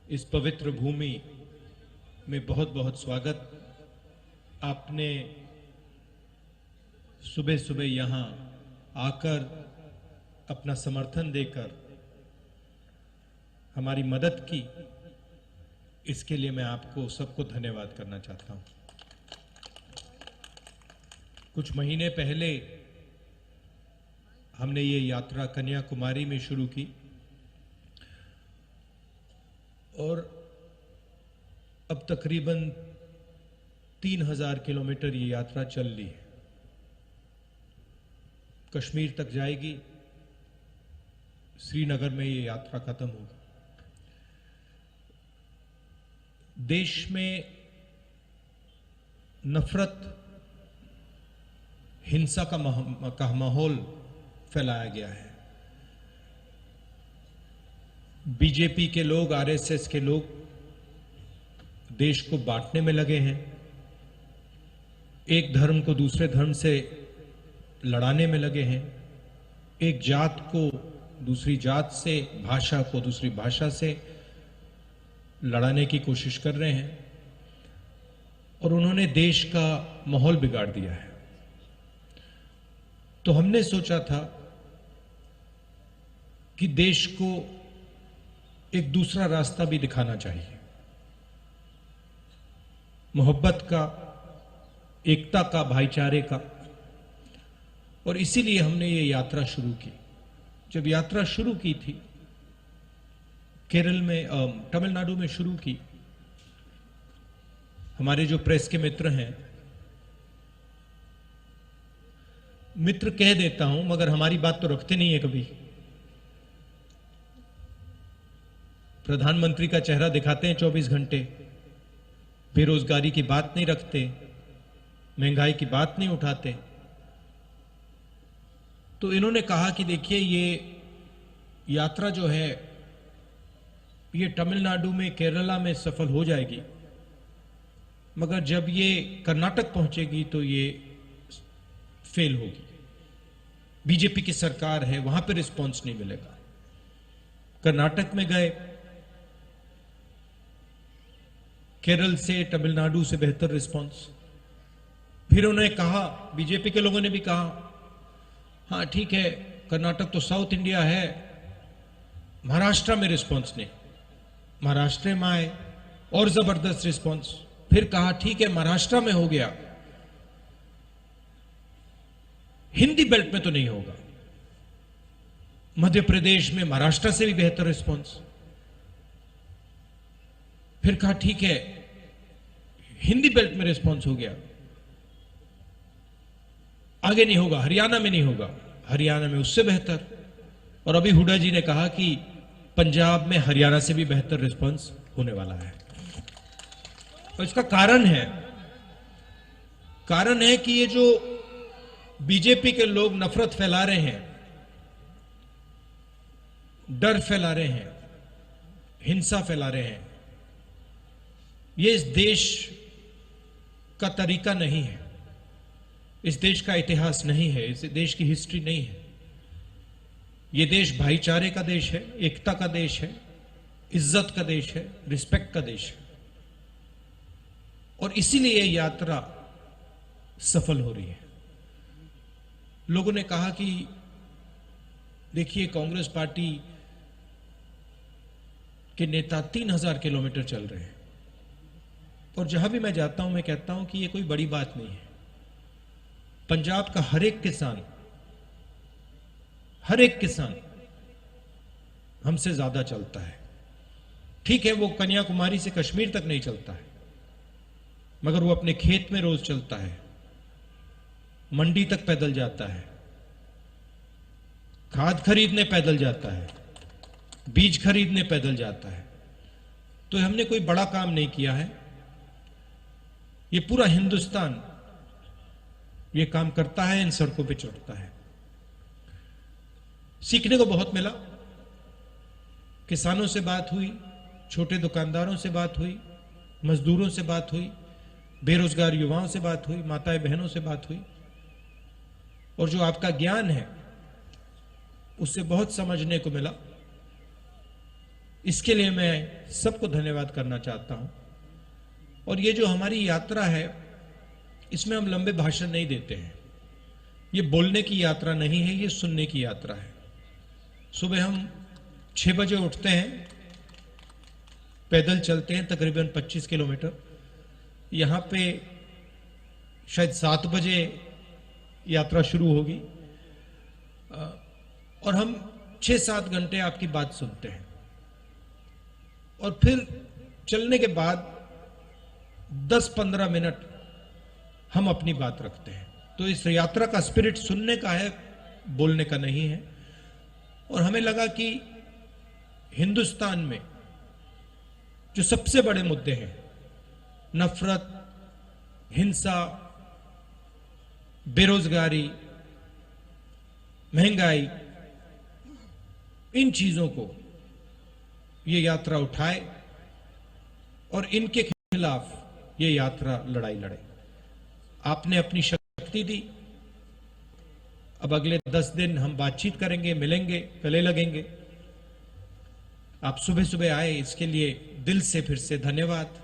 इस पवित्र भूमि में बहुत बहुत स्वागत। आपने सुबह सुबह यहाँ आकर अपना समर्थन देकर हमारी मदद की, इसके लिए मैं आपको सबको धन्यवाद करना चाहता हूँ। कुछ महीने पहले हमने ये यात्रा कन्याकुमारी में शुरू की और अब तकरीबन 3000 किलोमीटर ये यात्रा चल ली है। कश्मीर तक जाएगी, श्रीनगर में ये यात्रा खत्म होगी। देश में नफरत, हिंसा का माहौल फैलाया गया है। बीजेपी के लोग, आरएसएस के लोग देश को बांटने में लगे हैं, एक धर्म को दूसरे धर्म से लड़ाने में लगे हैं, एक जात को दूसरी जात से, भाषा को दूसरी भाषा से लड़ाने की कोशिश कर रहे हैं और उन्होंने देश का माहौल बिगाड़ दिया है। तो हमने सोचा था कि देश को एक दूसरा रास्ता भी दिखाना चाहिए, मोहब्बत का, एकता का, भाईचारे का। और इसीलिए हमने ये यात्रा शुरू की। जब यात्रा शुरू की थी, केरल में, तमिलनाडु में शुरू की, हमारे जो प्रेस के मित्र हैं, मित्र कह देता हूं मगर हमारी बात तो रखते नहीं है कभी। प्रधानमंत्री का चेहरा दिखाते हैं 24 घंटे, बेरोजगारी की बात नहीं रखते, महंगाई की बात नहीं उठाते। तो इन्होंने कहा कि देखिए ये यात्रा जो है ये तमिलनाडु में, केरला में सफल हो जाएगी, मगर जब ये कर्नाटक पहुंचेगी तो ये फेल होगी। बीजेपी की सरकार है, वहां पर रिस्पांस नहीं मिलेगा। कर्नाटक में गए, केरल से, तमिलनाडु से बेहतर रिस्पांस। फिर उन्होंने कहा, बीजेपी के लोगों ने भी कहा, हाँ ठीक है, कर्नाटक तो साउथ इंडिया है, महाराष्ट्र में रिस्पांस नहीं। महाराष्ट्र में आए और जबरदस्त रिस्पांस। फिर कहा ठीक है, महाराष्ट्र में हो गया, हिंदी बेल्ट में तो नहीं होगा। मध्य प्रदेश में महाराष्ट्र से भी बेहतर रिस्पांस। फिर कहा ठीक है, हिंदी बेल्ट में रिस्पांस हो गया, आगे नहीं होगा, हरियाणा में नहीं होगा, हरियाणा में उससे बेहतर। और अभी हुड्डा जी ने कहा कि पंजाब में हरियाणा से भी बेहतर रिस्पांस होने वाला है। और इसका कारण है कि ये जो बीजेपी के लोग नफरत फैला रहे हैं, डर फैला रहे हैं, हिंसा फैला रहे हैं, ये इस देश का तरीका नहीं है, इस देश का इतिहास नहीं है, इस देश की हिस्ट्री नहीं है। ये देश भाईचारे का देश है, एकता का देश है, इज्जत का देश है, रिस्पेक्ट का देश है। और इसीलिए ये यात्रा सफल हो रही है। लोगों ने कहा कि देखिए, कांग्रेस पार्टी के नेता 3000 किलोमीटर चल रहे हैं। और जहां भी मैं जाता हूं, मैं कहता हूं कि ये कोई बड़ी बात नहीं है। पंजाब का हर एक किसान हमसे ज्यादा चलता है। ठीक है, वो कन्याकुमारी से कश्मीर तक नहीं चलता है, मगर वो अपने खेत में रोज चलता है, मंडी तक पैदल जाता है, खाद खरीदने पैदल जाता है, बीज खरीदने पैदल जाता है। तो हमने कोई बड़ा काम नहीं किया है, ये पूरा हिंदुस्तान ये काम करता है, इन सड़कों पे चढ़ता है। सीखने को बहुत मिला। किसानों से बात हुई, छोटे दुकानदारों से बात हुई, मजदूरों से बात हुई, बेरोजगार युवाओं से बात हुई, माताएं बहनों से बात हुई। और जो आपका ज्ञान है उससे बहुत समझने को मिला। इसके लिए मैं सबको धन्यवाद करना चाहता हूं। और ये जो हमारी यात्रा है, इसमें हम लंबे भाषण नहीं देते हैं। ये बोलने की यात्रा नहीं है, ये सुनने की यात्रा है। सुबह हम 6 बजे उठते हैं, पैदल चलते हैं तकरीबन 25 किलोमीटर। यहां पे शायद 7 बजे यात्रा शुरू होगी और हम 6-7 घंटे आपकी बात सुनते हैं। और फिर चलने के बाद 10-15 मिनट हम अपनी बात रखते हैं। तो इस यात्रा का स्पिरिट सुनने का है, बोलने का नहीं है। और हमें लगा कि हिंदुस्तान में जो सबसे बड़े मुद्दे हैं, नफरत, हिंसा, बेरोजगारी, महंगाई, इन चीजों को ये यात्रा उठाए और इनके खिलाफ ये यात्रा लड़ाई लड़े। आपने अपनी शक्ति दी। अब अगले 10 दिन हम बातचीत करेंगे, मिलेंगे, गले लगेंगे। आप सुबह सुबह आए, इसके लिए दिल से फिर से धन्यवाद।